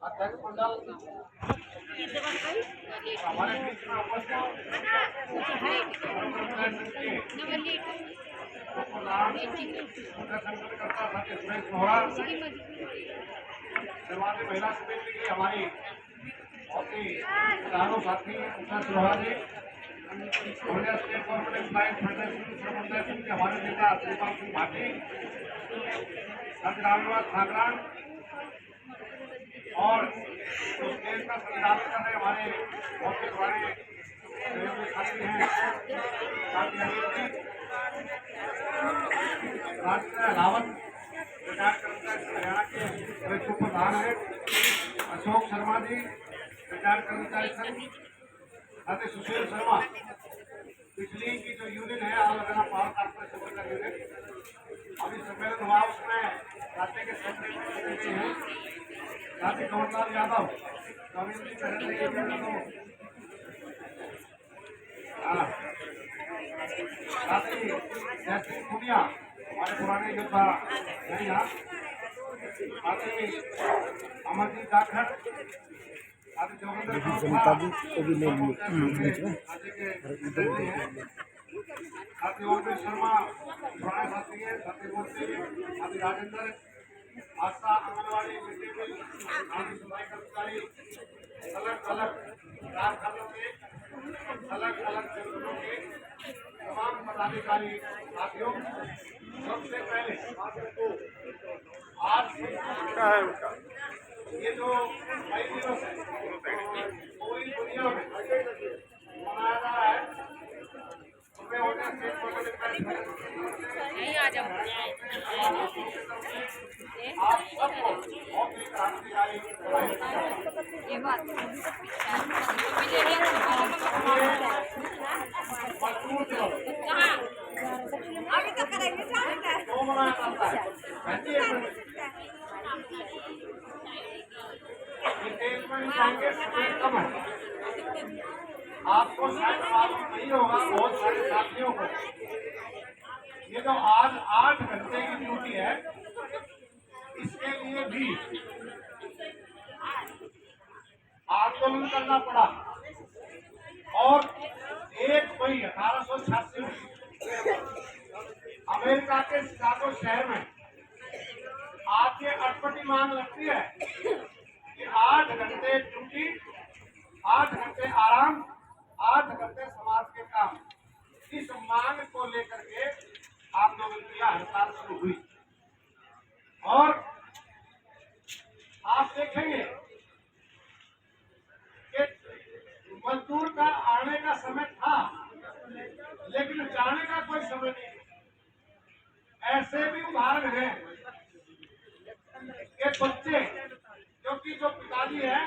अध्यक्ष मंडल हमारे बीच में उपस्थित संगठनकर्ता सत्य सुरेश मोहरा, समाज महिला समिति की हमारी बहुत ही चारों साथी Usha Sinha ji, state government employees federation के हमारे नेता श्रीपाल सिंह भाटी, रामनिवास ठाकरान और उस देश का संविधान कर रहे हमारे बहुत पुराने साथी हैं रावत, रिटायर्ड कर्मचारी हरियाणा के उप प्रधान है अशोक शर्मा जी, रिटायर्ड कर्मचारी संघ, साथ सुशील शर्मा, बिजली की जो यूनियन है ऑल हरियाणा पावर कॉर्पोरेशन का यूनियन, अभी सम्मेलन हुआ उसमें राज्य के सेक्रेटरी हैं साथी कंवरलाल यादव, साथी जयसिंह पुनिया हमारे पुराने योद्धा हैं यहाँ, साथी अमरजीत जाखड़, साथी जोगिंदर साथी ओम शर्मा पुराने साथी हैं, साथी मूर्ति, साथी राजेंद्र आशा आंगनबाड़ी मिड डे मील आदि सफाई कर्मचारी, अलग अलग कारखानों के अलग अलग संगठनों के तमाम पदाधिकारी साथियों, सबसे पहले आज ये जो मई दिवस है पूरी दुनिया में मनाया जा रहा है, उसमें होने स्टेट गवर्नमेंट आप सबको बहुत ही क्रांतिकारी ये बात अभी तो करेंगे तो मनाया जाता है। डिटेल में जाएंगे, समय कम है, आपको शायद मालूम नहीं होगा बहुत सारे साथियों को, ये जो आज 8 घंटे की ड्यूटी है इसके लिए भी आंदोलन करना पड़ा और 1 मई 1886 में अमेरिका के शिकागो शहर में आज ये अटपटी मांग लगती है कि 8 घंटे ड्यूटी, 8 घंटे आराम, 8 घंटे समाज के काम, इस मांग को लेकर के आंदोलन किया, हड़ताल शुरू हुई। और आप देखेंगे कि मजदूर का आने का समय था लेकिन जाने का कोई समय नहीं। ऐसे भी उदाहरण हैं कि बच्चे क्योंकि जो पिताजी है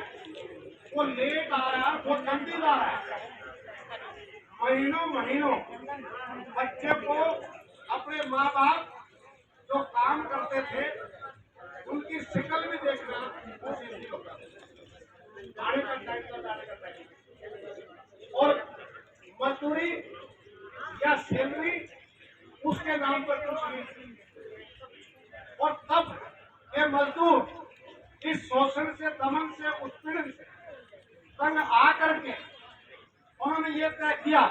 वो लेट आ रहा है, वो जल्दी ला रहा है, महीनों महीनों बच्चे को अपने माँ बाप जो काम करते थे उनकी शिकल भी देखना मुश्किल नहीं होता, जाने का टाइम तो जाने का टाइम, और मजदूरी या सैलरी उसके नाम पर कुछ नहीं। और तब ये मजदूर इस शोषण से, दमन से, उत्पीड़न से तंग आकर के उन्होंने ये तय किया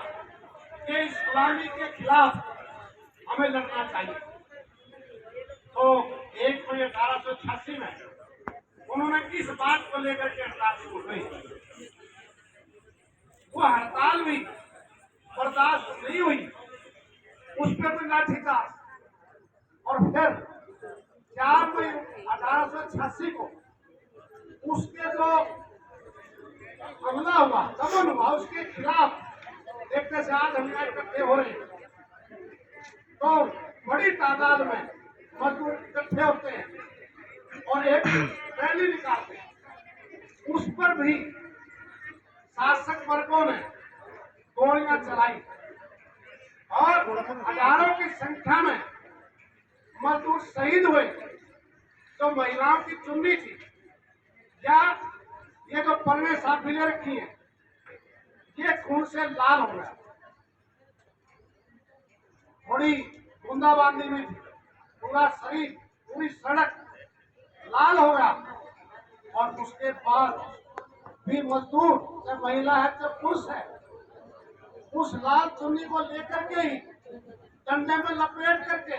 कि इस गुलामी के खिलाफ हमें लड़ना चाहिए। तो 1 मई 1886 में उन्होंने इस बात को लेकर के हड़ताल शुरू हुई। वो हड़ताल भी बर्दाश्त नहीं हुई, उस पर भी लाठीचार्ज, और फिर 4 मई 1886 को उसके जो हमला हुआ, दमन हुआ, उसके खिलाफ देखने से आज हम इकट्ठे हो रहे हैं तो बड़ी तादाद में मजदूर इकट्ठे होते हैं और एक रैली निकालते हैं। उस पर भी शासक वर्गों ने गोलियां चलाई और हजारों की संख्या में मजदूर शहीद हुए। जो महिलाओं की चुन्नी थी या ये जो पन्ने साफिले रखी है ये खून से लाल हो गया, थोड़ी बूंदाबांदी में थी, पूरा शरीर, पूरी सड़क लाल हो गया और उसके बाद भी मजदूर, चाहे महिला है चाहे पुरुष है, उस लाल चुन्नी को लेकर के ही डंडे में लपेट करके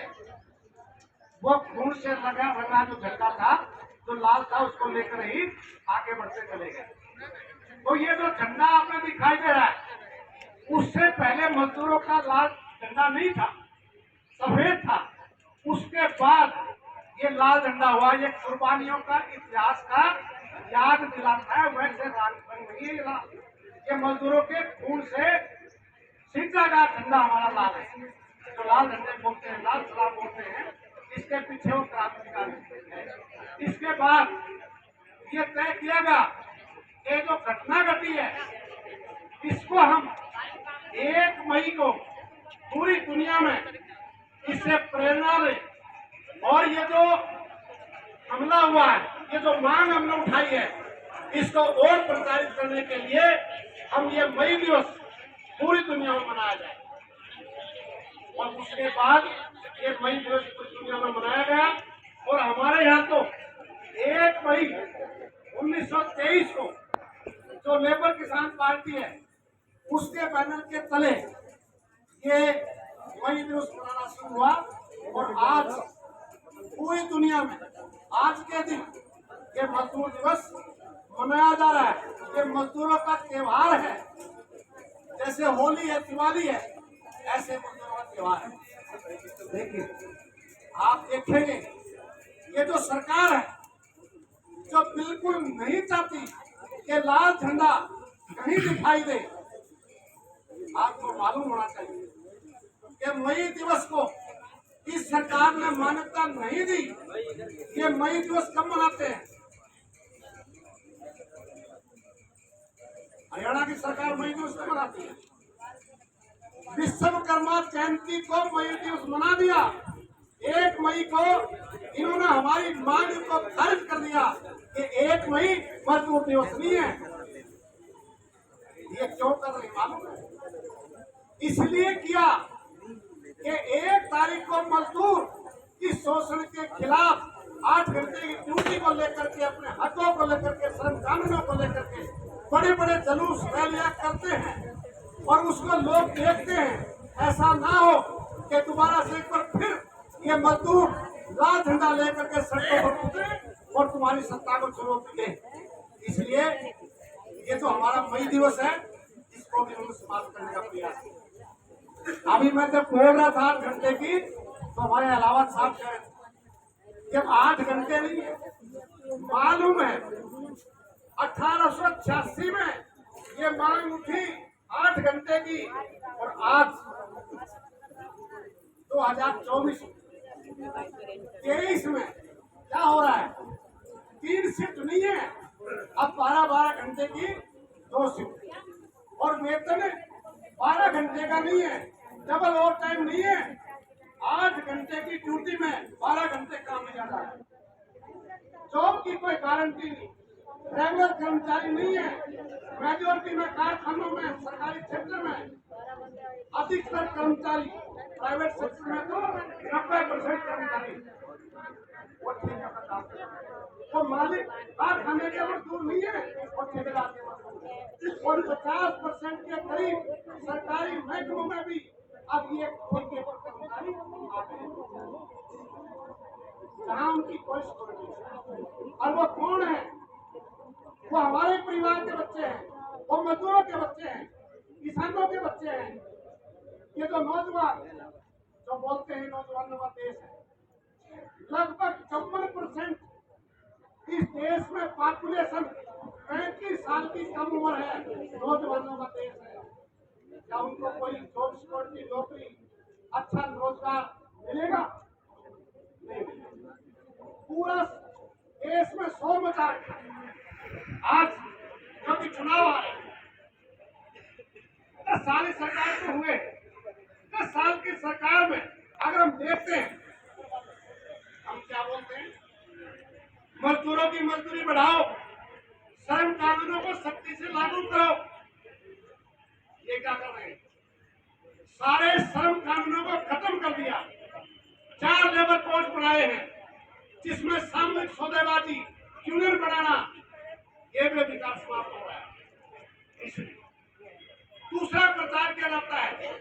वो खून से लगा रंगा जो झंडा था, जो लाल था, उसको लेकर ही आगे बढ़ते चले गए। तो ये जो झंडा आपने दिखाई दे रहा है, उससे पहले मजदूरों का लाल झंडा नहीं था, सफेद था। उसके बाद ये लाल झंडा हुआ। ये कुर्बानियों का इतिहास का याद दिलाता है। वैसे रंग नहीं है लाल, ये मजदूरों के खून से सींचा गया झंडा हमारा लाल है। जो लाल झंडे बोलते हैं, लाल सलाम बोलते हैं, इसके पीछे वो क्रांतिकारी है। इसके बाद ये तय किया गया कि जो घटना घटी है, इसको हम 1 मई को पूरी दुनिया में इससे प्रेरणा लें। और ये जो हमला हुआ है, ये जो मांग हमने उठाई है, इसको और प्रचारित करने के लिए हम ये मई दिवस पूरी दुनिया में मनाया जाए। और उसके बाद ये मई दिवस पूरी दुनिया में मनाया गया। और हमारे यहाँ तो 1 मई 1923 को जो लेबर किसान पार्टी है, उसके बैनर के तले ये मई दिवस मनाना शुरू हुआ। और आज पूरी दुनिया में आज के दिन ये मजदूर दिवस मनाया जा रहा है। ये मजदूरों का त्योहार है। जैसे होली है, दिवाली है, ऐसे मजदूरों का त्योहार है। देखिए, आप देखेंगे ये जो सरकार है, जो बिल्कुल नहीं चाहती कि लाल झंडा कहीं दिखाई दे, आपको मालूम होना चाहिए कि मई दिवस को इस सरकार ने मान्यता नहीं दी। ये मई दिवस कब मनाते हैं? हरियाणा की सरकार मई दिवस कब मनाती है? विश्वकर्मा जयंती को मई दिवस मना दिया। 1 मई को इन्होंने हमारी मांग को खारिज कर दिया कि 1 मई मजदूर दिवस नहीं है। ये क्यों कर रहे मालूम है? इसलिए किया कि 1 तारीख को मजदूर की शोषण के खिलाफ 8 घंटे की ड्यूटी को लेकर के, अपने हकों को लेकर के, श्रम कानूनों को लेकर के बड़े बड़े जुलूस रैलियां करते हैं और उसको लोग देखते हैं। ऐसा ना हो कि दोबारा से एक बार फिर ये मजदूर लाल झंडा लेकर के सड़कों पर उतरे और तुम्हारी सत्ता को चुनौती दे। इसलिए ये जो हमारा मई दिवस है, इसको भी हम समाप्त करने का प्रयास किया। अभी मैं जब बोल रहा था 8 घंटे की, तो हमारे अलावा साहब कह जब 8 घंटे नहीं है, मालूम है 1886 में ये मांग उठी 8 घंटे की। और आज 2023 में क्या हो रहा है? 3 शिफ्ट नहीं है, अब 12-12 घंटे की 2 शिफ्ट। और वेतन 12 घंटे का नहीं है, डबल ओवर टाइम नहीं है। 8 घंटे की ड्यूटी में 12 घंटे काम में जाता है। जॉब की कोई गारंटी नहीं, रेगुलर कर्मचारी नहीं है। मेजोरिटी में कारखानों में, सरकारी क्षेत्र में, अधिकतर कर्मचारी, प्राइवेट सेक्टर में तो 90% कर्मचारी वो ठेकेदार का काम करते हैं। वो मालिक कारखाने के मजदूर नहीं है, वो ठेकेदार के मजदूर है। और 50% के करीब सरकारी महकमों में भी अब ये ठेके पर कर्मचारी आ गए हैं, जहाँ उनकी कोई सिक्योरिटी नहीं। और वो कौन है? वो हमारे परिवार के बच्चे हैं, वो मजदूरों के बच्चे हैं, किसानों के बच्चे हैं। ये जो नौजवान जो बोलते हैं नौजवानों का देश है, लगभग 54% इस देश में पॉपुलेशन 35 साल की कम उम्र है, नौजवानों का देश है। क्या उनको कोई जॉब सिक्योरिटी, नौकरी, अच्छा रोजगार मिलेगा? नहीं मिलेगा। पूरा देश में शोर मचा रखा है। आज जो भी चुनाव आ रहे, 10 साल इस सरकार को हुए, 10 साल की सरकार में अगर हम देखते हैं, हम क्या बोलते हैं? मजदूरों की मजदूरी बढ़ाओ, श्रम कानूनों को सख्ती से लागू करो। ये क्या कर रहे हैं? सारे श्रम कानूनों को खत्म कर दिया। 4 लेबर कोड बनाए हैं, जिसमें सामूहिक सौदेबाजी, यूनियन बनाना, ये भी अधिकार समाप्त हो रहा है। इसलिए दूसरा प्रचार क्या जाता है,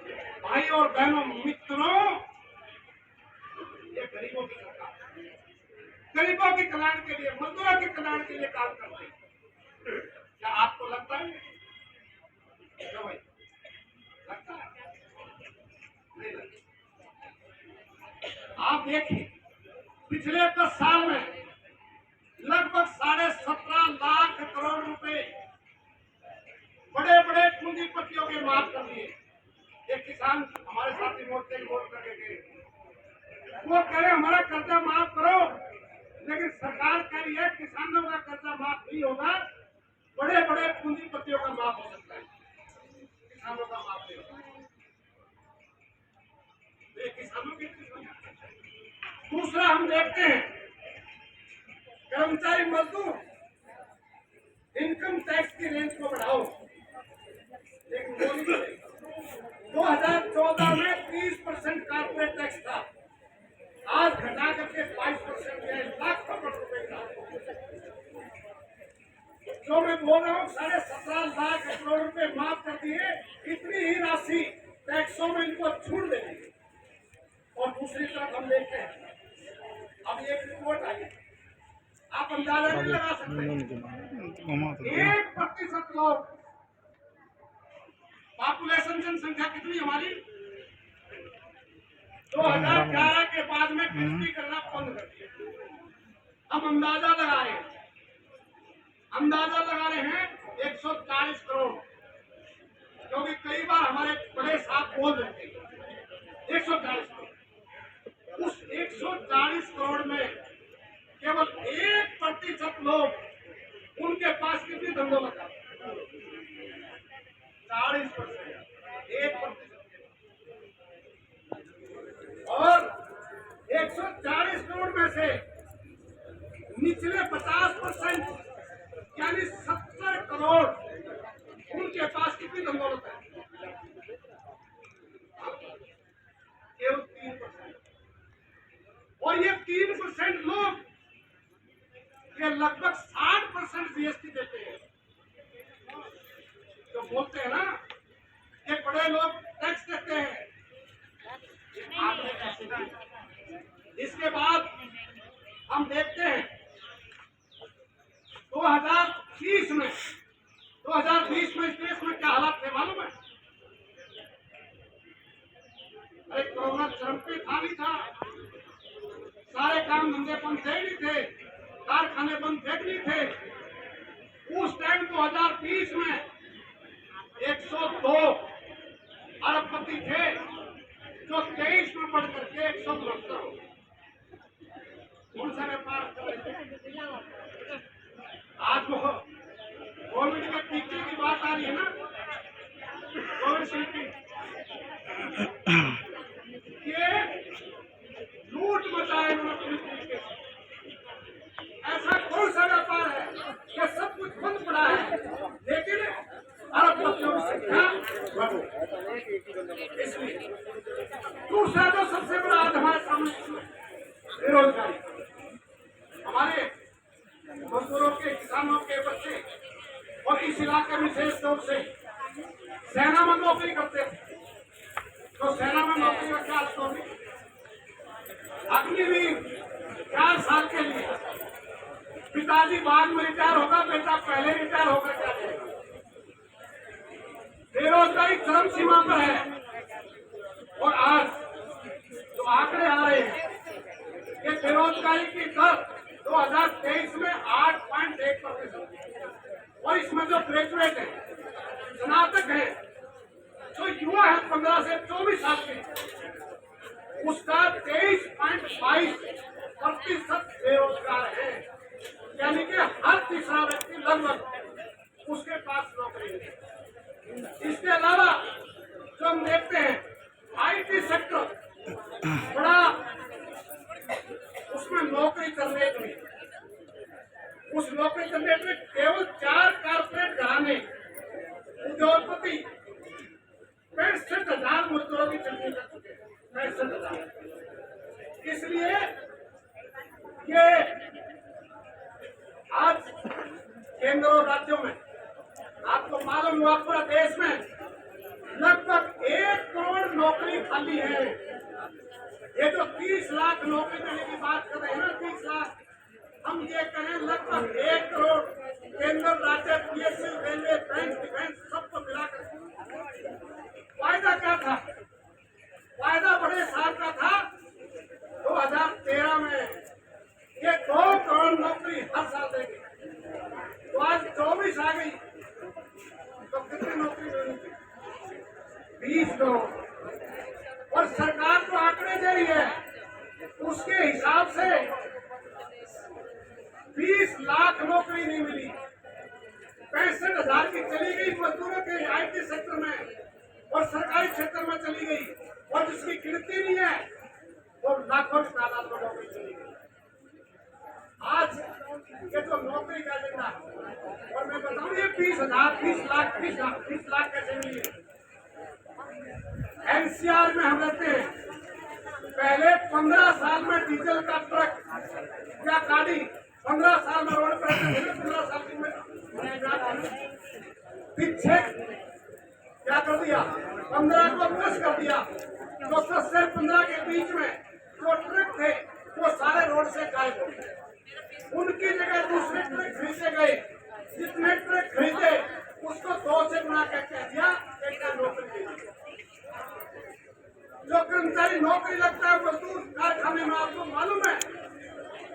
भाई और बहनों, मित्रों, ये गरीबों की सरकार, गरीबों के कल्याण के लिए, मजदूरों के कल्याण के लिए काम करते हैं। क्या आपको लगता है? क्यों भाई, लगता है? नहीं लगता। आप देखिए, पिछले 10 साल में लगभग 17.5 लाख करोड़ रुपए बड़े बड़े पूंजीपतियों के माफ कर दिए। एक किसान हमारे साथी मोर्चे की वोट करके गए, वो कह रहे हमारा कर्जा माफ करो, लेकिन सरकार कह रही है किसानों का कर्जा माफ नहीं होगा, बड़े बड़े पूंजीपतियों का माफ हो सकता है, किसानों का माफ नहीं होगा। किसानों की दूसरा हम देखते हैं, कर्मचारी मजदूर इनकम टैक्स की रेंज को बढ़ाओ, लेकिन वो नहीं करेगा। 2014 में 30% कॉर्पोरेट टैक्स था, आज घटा करके 22% है, लाख करोड़ रुपए का। जो मैं बोल रहा हूँ 17.5 लाख करोड़ रुपए माफ कर दिए, इतनी ही राशि टैक्सों में इनको छूट देंगे। और दूसरी तरफ हम देखते हैं, अब एक रिपोर्ट आई, आप अंदाजा नहीं लगा सकते, 1% लोग, पॉपुलेशन जनसंख्या कितनी हमारी, 2011 के बाद में गिनती करना बंद कर दिया। अब अंदाजा लगा रहे हैं 140 करोड़, क्योंकि कई बार हमारे बड़े साथ बोल रहे थे 140 करोड़। उस 140 करोड़ में केवल 1% लोग, उनके पास कितनी धनदौलत है, 40%, 1%। और 140 करोड़ में से निचले 50%, यानी 70 करोड़, उनके पास कितनी धनदौलत है, केवल 3%। और ये 3% लोग ये लगभग 60% जीएसटी देते हैं। जो बोलते हैं ना, ये बड़े लोग टैक्स देते हैं, आपने कैसे किया? इसके बाद हम देखते हैं 2020 में इस देश में क्या हालात थे मालूम है? अरे कोरोना चरम पे था, नहीं था, सारे काम धंधे बंद थे नहीं थे, कारखाने बंद थे नहीं थे। उस टाइम 2020 में 102 अरबपति थे, जो 23 में बढ़ करके 169 हो गए। कौन सा व्यापार कर रहे? आज वो कोविड के टीके की बात आ रही है ना, कोविशील्ड की, ये लूट मचाए उन्होंने तरीके से। ऐसा कौन सा व्यापार है कि सब कुछ बंद पड़ा है, लेकिन अरबपतियों की संख्या बढ़ी। इसलिए दूसरा जो सबसे बड़ा आज हमारे सामने बेरोजगारी, हमारे मजदूरों के, किसानों के बच्चे, और इस इलाके में विशेष तौर से सेना में नौकरी करते थे, तो सेना में नौकरी का क्या स्टोरी, अग्निवीर 4 साल के लिए, पिताजी बाद में रिटायर होगा, बेटा पहले रिटायर होकर क्या करेगा? बेरोजगारी चरम सीमा पर है। और आज जो आंकड़े आ रहे हैं, ये बेरोजगारी की दर 2023 में 8.1%, और इसमें जो ग्रेजुएट है, स्नातक है, जो युवा है 15 से 24 साल के, उसका 23.22% बेरोजगार है, यानी कि हर तीसरा व्यक्ति लगभग उसके पास नौकरी है। इसके अलावा जो हम देखते हैं आईटी सेक्टर, बड़ा उसमें नौकरी करने में, उस नौकरी करने में केवल 4 कारपोरेट घराने उद्योगपति 65,000 मजदूरों की चुनौती कर चुके हैं, 65,000। इसलिए ये केंद्र और राज्यों में। आपको मालूम हुआ पूरा देश में लगभग 1 करोड़ नौकरी खाली है। ये जो 30 लाख नौकरी देने की बात कर रहे हैं ना, 30 लाख, हम ये कहें लगभग 1 करोड़ केंद्र, राज्य, पीएसयू, रेलवे, बैंक, डिफेंस सबको मिलाकर। वायदा क्या था? वायदा बड़े साल का था। 2013 में ये 2 करोड़ नौकरी हर साल देंगे। तो आज 24 आ गई, तो कितनी नौकरी मिलनी थी? 20 करोड़। और सरकार जो आंकड़े दे रही है उसके हिसाब से 20 लाख नौकरी नहीं मिली। 65,000 की चली गई मजदूरों के आईटी सेक्टर में और सरकारी क्षेत्र में चली गई, और जिसकी गिनती नहीं है वो लाखों की तादाद में नौकरी चली गई। आज ये जो नौकरी का एजेंडा, और मैं बताऊं ये 20,000, 20 लाख कैसे मिली है? एनसीआर में हम रहते हैं। पहले 15 साल में डीजल का ट्रक या गाड़ी 15 साल में रोड पर 15 साल की में पीछे क्या कर दिया? 15 को 10 कर दिया। तो 10 से 15 के बीच में जो ट्रक थे वो सारे रोड से गायब हो गए। उनकी जगह दूसरे ट्रक खरीदे गए। जितने ट्रक खरीदे उसको 2 से गुणा करके दिया, नौकरी दे दी। जो कर्मचारी नौकरी लगता है मजदूर कारखाने में, आपको मालूम है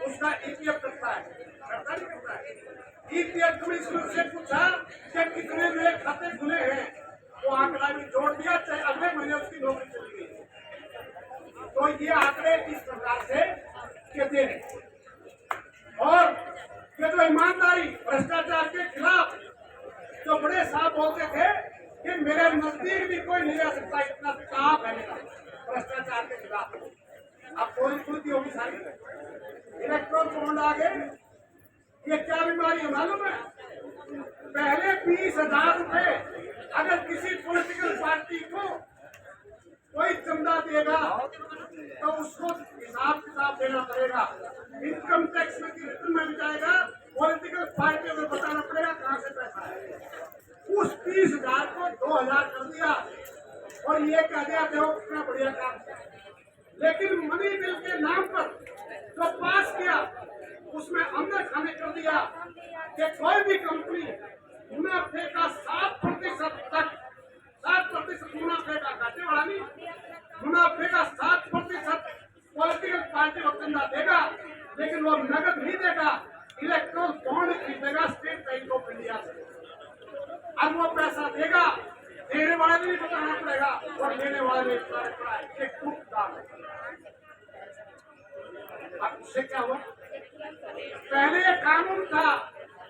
उसका ईपीएफ करता है, करता नहीं करता है? ईपीएफ कमिश्नर से पूछा कि कितने नए खाते खुले हैं, वो आंकड़ा भी जोड़ दिया, चाहे अगले महीने उसकी नौकरी चली गई। तो ये आंकड़े इस प्रकार से कहते हैं। और ये जो ईमानदारी भ्रष्टाचार के खिलाफ जो बड़े साहब बोलते थे कि मेरे नजदीक भी कोई नहीं रह सकता, इतना कहाँ फैलेगा भ्रष्टाचार के खिलाफ। अब कोई खुलती होगी सारी। इलेक्ट्रॉन बॉन्ड आ गए, ये क्या बीमारी है मालूम है? पहले 20,000 रुपए अगर किसी पॉलिटिकल पार्टी को कोई चंदा देगा तो उसको हिसाब किताब देना पड़ेगा। इनकम टैक्स में की रिटर्न में जाएगा, पॉलिटिकल पार्टी को बताना पड़ेगा कहाँ से पैसा है। उस 30,000 को 2,000 कर दिया और ये कह दिया देखो कितना बढ़िया काम किया। लेकिन मनी बिल के नाम पर जो पास किया उसमें अंदर खाने कर दिया कि कोई भी कंपनी मुनाफे का 7% तक, 7% मुनाफे का, घाटे वाला नहीं, मुनाफे का 7% पॉलिटिकल पार्टी को चंदा देगा, लेकिन वो नगद नहीं देगा, इलेक्ट्रॉन बॉन्ड खरीदेगा स्टेट बैंक ऑफ इंडिया से। अब वो पैसा देगा, देने वाले भी बताना पड़ेगा और लेने वाले एक दाम है। अब उससे क्या हुआ? पहले ये कानून था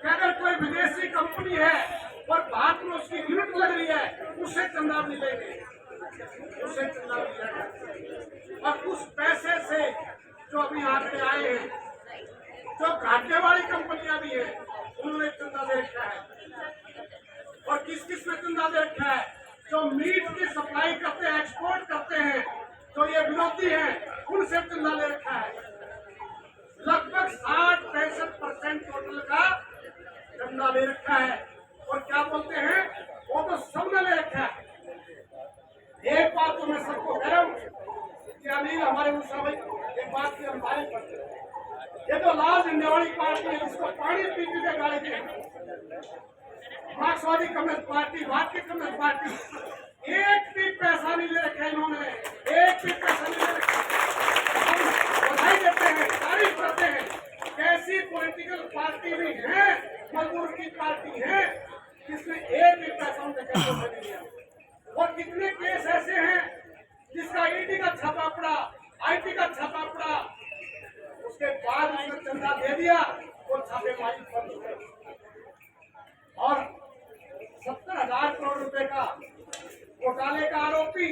कि अगर कोई विदेशी कंपनी है और भारत में उसकी यूनिट लग रही है उससे चंदा भी लेंगे, उससे चंदा भी लेंगे। और उस पैसे से जो अभी आंकड़े आए हैं, जो घाटे वाली कंपनियां भी है उन्होंने चंदा दे रखा है। और किस किस ने चंदा दे रखा है? जो मीट की सप्लाई करते हैं, एक्सपोर्ट करते हैं, तो ये विरोधी हैं, उनसे चंदा ले रखा है। लगभग 60-65% टोटल का चंदा ले रखा है। और क्या बोलते हैं, वो तो सबने ले रखा है। एक बात तो मैं सबको कह रहा हूँ कि अनिल हमारे उषा भाई एक बात की हम तारीफ करते हैं। ये तो लाल झंडे वाली पार्टी है जिसको पानी पी पी के गाली दे, मार्क्सवादी कम्युनिस्ट पार्टी, भारतीय कम्युनिस्ट पार्टी, एक भी पैसा नहीं ले रखा इन्होंने, एक भी पैसा नहीं ले रखा। हम बधाई देते हैं, तारीफ करते हैं। कैसी पॉलिटिकल पार्टी भी है, मजदूर की पार्टी है जिसने एक भी पैसा उनके कैसे नहीं लिया। और कितने केस ऐसे हैं जिसका ईडी का छापा पड़ा, आईटी का छापा पड़ा, उसके बाद उसने चंदा दे दिया और छापेमारी बंद हो गई। और 70,000 करोड़ रुपए का घोटाले का आरोपी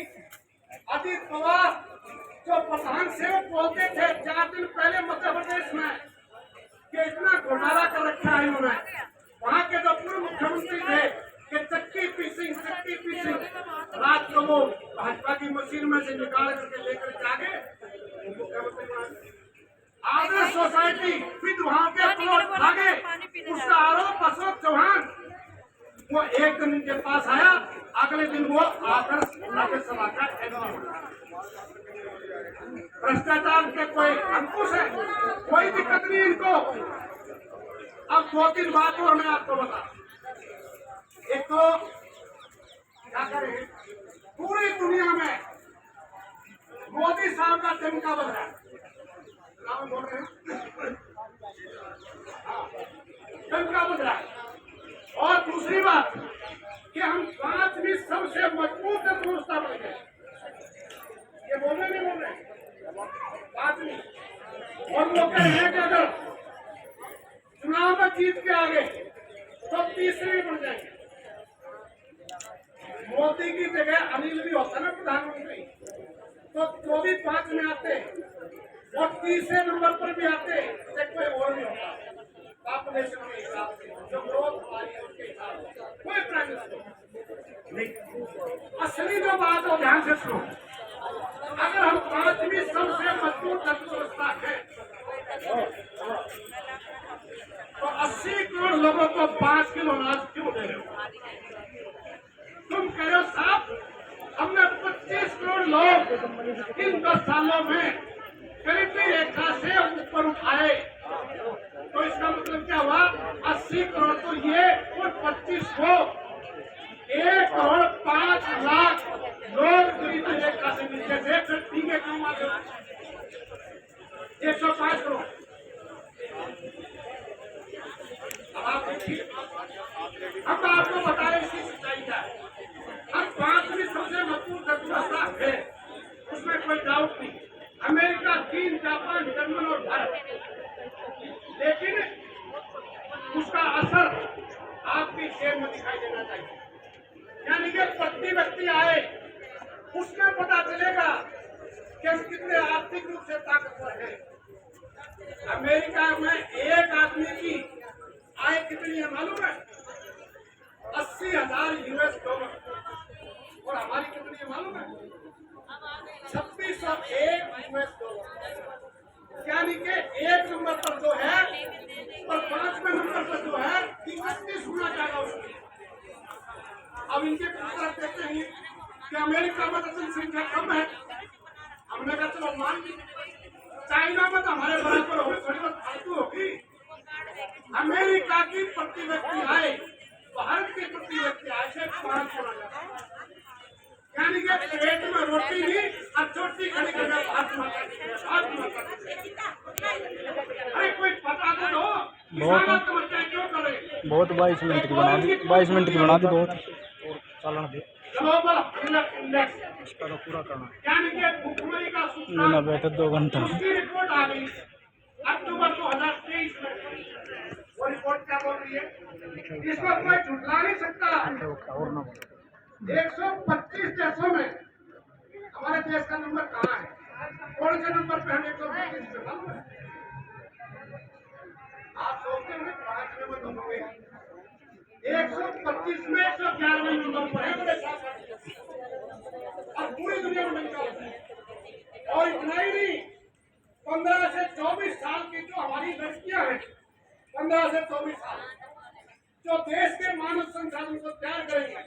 अजीत पवार जो प्रधान सेवक बोलते थे 4 दिन पहले मध्य प्रदेश में कि इतना घोटाला कर रखा है इन्होंने, वहाँ के जो पूर्व मुख्यमंत्री थे कि चक्की पीसिंग, रात को वो भाजपा की मशीन में से निकाल करके लेकर जाके मुख्यमंत्री आदर्श सोसाइटी फिर वहाँ के प्लॉट भागे, उसका आरोप अशोक एक दिन इनके पास आया, अगले दिन वो आकर राज्यसभा का भ्रष्टाचार के कोई अंकुश है, कोई दिक्कत नहीं इनको। अब 2-3 बात और मैं आपको बता, एक तो क्या करें, पूरी दुनिया में मोदी साहब का चमका बन रहा है, बोल रहे हैं चमका बन रहा है। और दूसरी बात कि हम 5वीं सबसे मजबूत अर्थव्यवस्था बन गए, ये बोल रहे नहीं बोल रहे 5वीं। और वो कह रहे हैं कि अगर चुनाव में जीत के आगे तो 3वीं बन जाएंगे। मोदी की जगह अनिल भी होता ना प्रधानमंत्री, तो 5 में आते और 30वें नंबर पर भी आते, कोई और नहीं होता पॉपुलेशन के हिसाब से, जो ग्रोथ हमारी है उसके हिसाब से, कोई प्राइम मिनिस्टर नहीं। असली जो बात है ध्यान से सुनो, अगर हम 5वीं सबसे मजबूत अर्थव्यवस्था है तो 80 करोड़ लोगों को 5 किलो अनाज क्यों दे रहे हो? तुम कह रहे हो साहब हमने 25 करोड़ लोग इन 10 सालों में गरीबी रेखा से ऊपर उठाए, तो इसका मतलब क्या हुआ? 80 करोड़ तो ये और 25 को 1 करोड़ 5 लाख लोग गरीबी रेखा से नीचे थे, फिर ठीक है क्यों आगे 105 करोड़। अब देखिए, हम आपको बताएं इसकी सच्चाई क्या है। हम 5वीं सबसे मजबूत अर्थव्यवस्था है, उसमें कोई डाउट नहीं। अमेरिका, चीन, जापान, जर्मन और भारत, लेकिन उसका असर आपकी शेयर में दिखाई देना चाहिए। यानी कि प्रति व्यक्ति आए उसमें पता चलेगा कि हम कितने आर्थिक रूप से ताकतवर हैं। अमेरिका में एक आदमी की आय कितनी है मालूम है? 80,000 US डॉलर, और हमारी कितनी है मालूम है? 2601 US डॉलर। यानी कि 1 नंबर पर जो है और 5वें नंबर पर जो है 31 गुना ज्यादा उसकी। अब इनके तरफ देखते हैं कि अमेरिका में तो जनसंख्या कम है, हमने कहा चलो मान ली, चाइना में तो हमारे बराबर होगी, थोड़ी बहुत फालतू होगी। अमेरिका की प्रति व्यक्ति आय भारत की प्रति व्यक्ति आय से 5 गुना ज्यादा। यानी कि पेट में रोटी नहीं और चोटी खड़ी करके भारत माता की, अरे कोई पता तो दो, किसान आत्महत्या क्यों करे? बहुत 22 मिनट की बना दी, 22 मिनट की बना दी, बहुत चलन दे ग्लोबल हंगर इंडेक्स इसका तो पूरा करना। यानी कि भुखमरी का सूचना ना बैठे 2 घंटा उसकी रिपोर्ट आ गई अक्टूबर 2023 में। वो रिपोर्ट क्या बोल रही है? इसको कोई झुठला नहीं सकता। और ना 125 देशों में हमारे देश का नंबर कहाँ है? कौन से नंबर पे हम 125 पे मालूम है? आप सोचते होंगे 5 नंबर तो होंगे, 125 में 111 नंबर पर है मेरे साथ, और पूरी दुनिया में मिलता है। और इतना ही नहीं, 15 से 24 साल की जो हमारी लड़कियां हैं, 15 से 24 साल, जो देश के मानव संसाधन को तैयार करेंगे,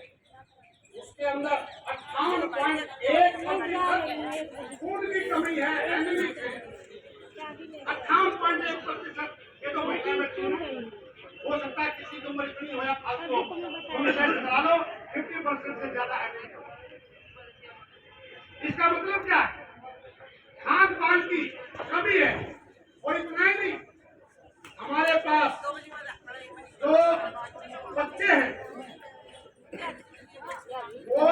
उसके अंदर 58.1% खून की कमी है, एनीमिक है। 58.1%। ये तो महीने में 3 हो सकता है, किसी की उम्र इतनी हो या फालतू करा लो, 50% से ज्यादा है। इसका मतलब क्या है? खान पान की कमी है। और इतना ही नहीं, हमारे पास जो बच्चे हैं वो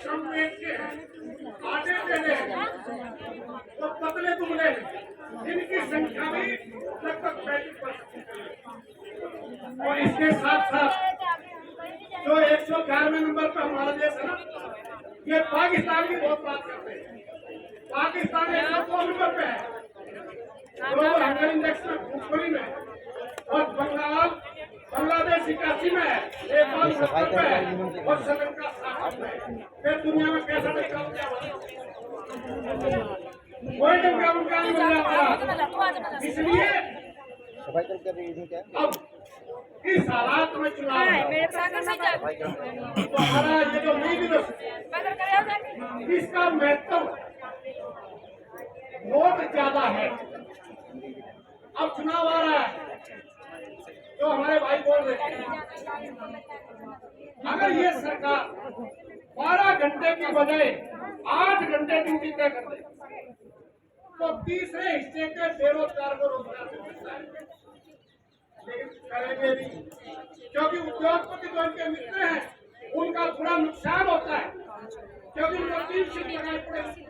कम वेट के हैं, आटे तेले हैं, वो पतले दुबले हैं, इनकी संख्या भी लगभग 35%। और इसके साथ साथ जो 111वें नंबर पर हमारा देश है ना, ये पाकिस्तान की बहुत बात करते हैं। पाकिस्तान 102 नंबर पे है ग्लोबल हंगर इंडेक्स में, भुखमरी में, और बांग्लादेश 81 में है, नेपाल 70 पे है, और श्रीलंका 60 में है। फिर दुनिया में कैसा टक्कर क्या हुआ? कोई टक्कर उनका नहीं मिल रहा। इसलिए सफाई कर रही क्या अब इस हालात में चुनाव है, तो हमारा ये जो नई दिवस इसका महत्व बहुत ज्यादा है। अब चुनाव आ रहा है, जो हमारे भाई बोल रहे हैं, अगर ये सरकार 12 घंटे की बजाय 8 घंटे ड्यूटी तय कर दे तो तीसरे हिस्से के बेरोजगार को रोजगार मिल सकता है। लेकिन करेंगे नहीं, क्योंकि उद्योगपति जो इनके मित्र हैं उनका पूरा नुकसान होता है, क्योंकि उनको 3 शिफ्ट लगानी पड़ेगी।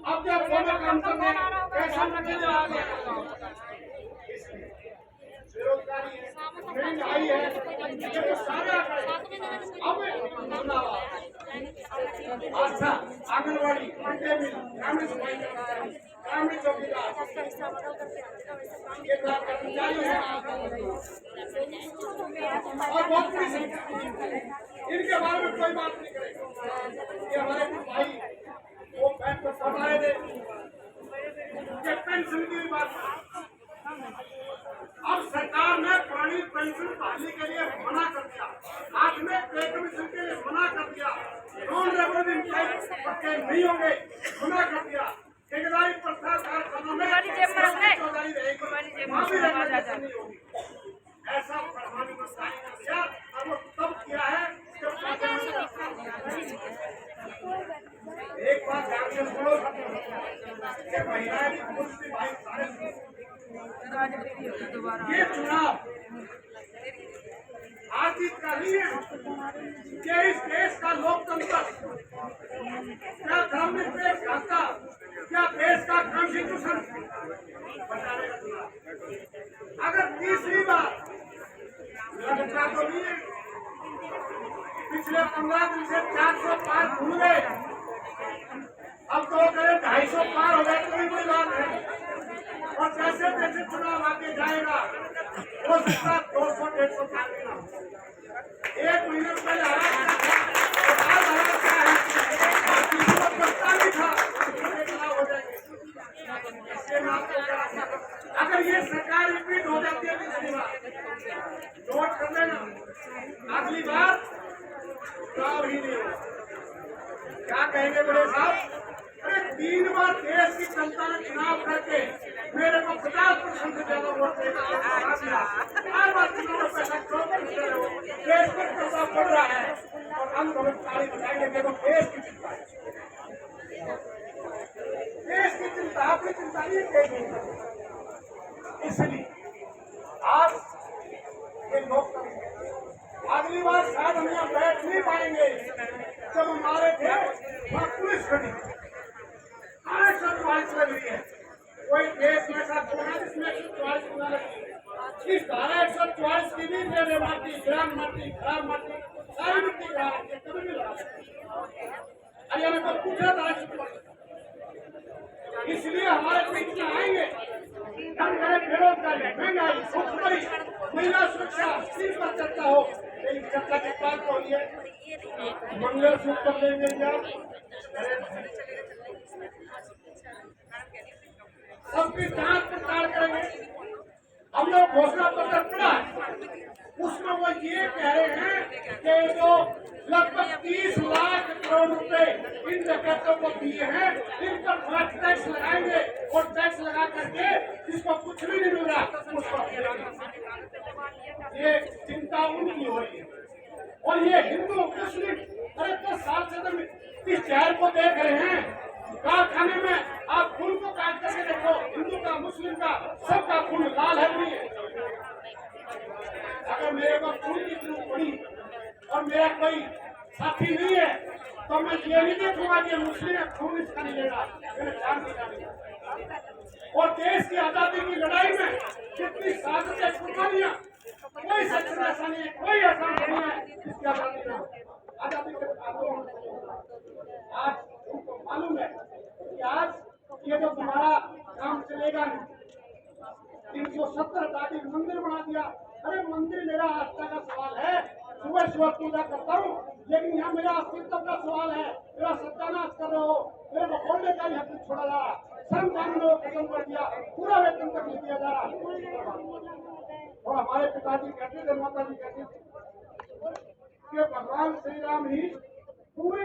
अब जब दोनों काम कर रहे हैं कैसा नतीजा आ गया, बेरोजगारी है, महंगाई है, ये तो सारे अब अच्छा आंगनबाड़ी, मिड डे मील, ग्रामीण सफाई कर्मचारी, ग्रामीण चौकीदार, ये कर्मचारी हैं और बहुत बड़ी संख्या, इनके बारे में कोई बात नहीं करेगा। ये हमारे कुछ भाई वो बैठ कर पढ़ रहे थे, ये पेंशन की बात। अब सरकार ने पुरानी पेंशन बहाली के लिए मना कर दिया, आज में पे कमीशन के लिए मना कर दिया, नॉन रेगुलर एम्प्लॉय पक्के नहीं होंगे, मना कर दिया। ठेकेदारी प्रथा कारखानों में चौधारी रहेगी, वहाँ भी रेगुलेशन नहीं होगी। ऐसा प्रधानमंत्री ने किया, और वो तब किया है जब एक बात ध्यान से सुनो, महिलाएं पुरुष भी भाई सारे ये चुनाव आज का नहीं है, ये इस देश का लोकतंत्र, क्या धर्म निरपेक्ष ढांचा, क्या देश का कॉन्स्टिट्यूशन बचाने का चुनाव। अगर तीसरी बार लगता तो नहीं है, पिछले 15 दिन से 400 पार भूल गए, अब तो करें 250 पार हो गए, कोई कोई बात है। और जैसे जैसे चुनाव आगे जाएगा हो सकता 200-150 पार देना। एक महीने पहले अगर ये सरकार रिपीट हो जाती है पिछली बार, नोट कर लेना, अगली बार चुनाव ही नहीं होगा। क्या कहेंगे बड़े साहब, अरे 3 बार देश की जनता ने चुनाव करके मेरे को 50% से ज्यादा वोट देगा, 4 बार चुनाव में पैसा क्यों करते हो, देश में पैसा बढ़ रहा है और हम लोग ताली बजाएंगे, देखो देश की चिंता है, देश की चिंता, अपनी चिंता नहीं है। इसलिए आज ये लोग अगली बार शायद हम यहाँ बैठ नहीं पाएंगे। जब हमारे थे वहाँ पुलिस खड़ी 144 लग रही है, कोई देश में ऐसा बना जिसमें 144 गुना लगी है। इस धारा 144 की भी मेरे माटी, ग्राम माटी, खराब माटी, सारी मिट्टी खराब है, कभी भी लगा अरे हमें तो पूछा था, इसलिए हमारे बीच में आएंगे। हम करें बेरोजगारी, महंगाई, भुखमरी, महिला सुरक्षा, इस पर चर्चा हो। लेकिन चर्चा की बात तो ये मंगल सूत्र लेंगे क्या, सबकी जांच पड़ताल करेंगे। हम लोग घोषणा पत्र पढ़ा है, उसमें वो ये कह रहे हैं कि जो लगभग 30 लाख करोड़ रुपए इन डकैतों को दिए हैं, इन पर बड़ा टैक्स लगाएंगे और टैक्स लगा करके जिसको कुछ भी नहीं मिल रहा उसको, ये चिंता उनकी हो रही है। और ये हिंदू मुस्लिम, अरे 10 साल से तुम इस शहर को देख रहे हैं, कारखाने में आप खून को काट करके देखो, हिंदू का, मुस्लिम का, सबका खून लाल है नहीं है। अगर मेरे को खून की जरूरत पड़ी और मेरा कोई साथी नहीं है तो मैं ये नहीं देखूंगा कि मुस्लिम है, खून इसका नहीं लेगा, मेरे जान की जानी। और देश की आजादी की लड़ाई में कितनी साजिशें, कुर्बानियां, कोई सच ऐसा नहीं है, कोई ऐसा नहीं है जिसकी आजादी ना हो। आजादी के आज उनको मालूम है कि आज ये जो तुम्हारा काम चलेगा नहीं, 370 दादी मंदिर बना दिया। अरे मंदिर मेरा आस्था का सवाल है, सुबह सुबह पूजा करता हूँ, लेकिन यहाँ मेरा अस्तित्व का सवाल है। मेरा सत्यानाश कर रहे हो, मेरे को बोलने का भी हक छोड़ा जा रहा है। श्रम कानूनों को खत्म कर दिया, पूरा वेतन तक नहीं दिया जा रहा। और हमारे पिताजी कहते थे, माता जी कहती थी कि भगवान श्री राम ही पूरी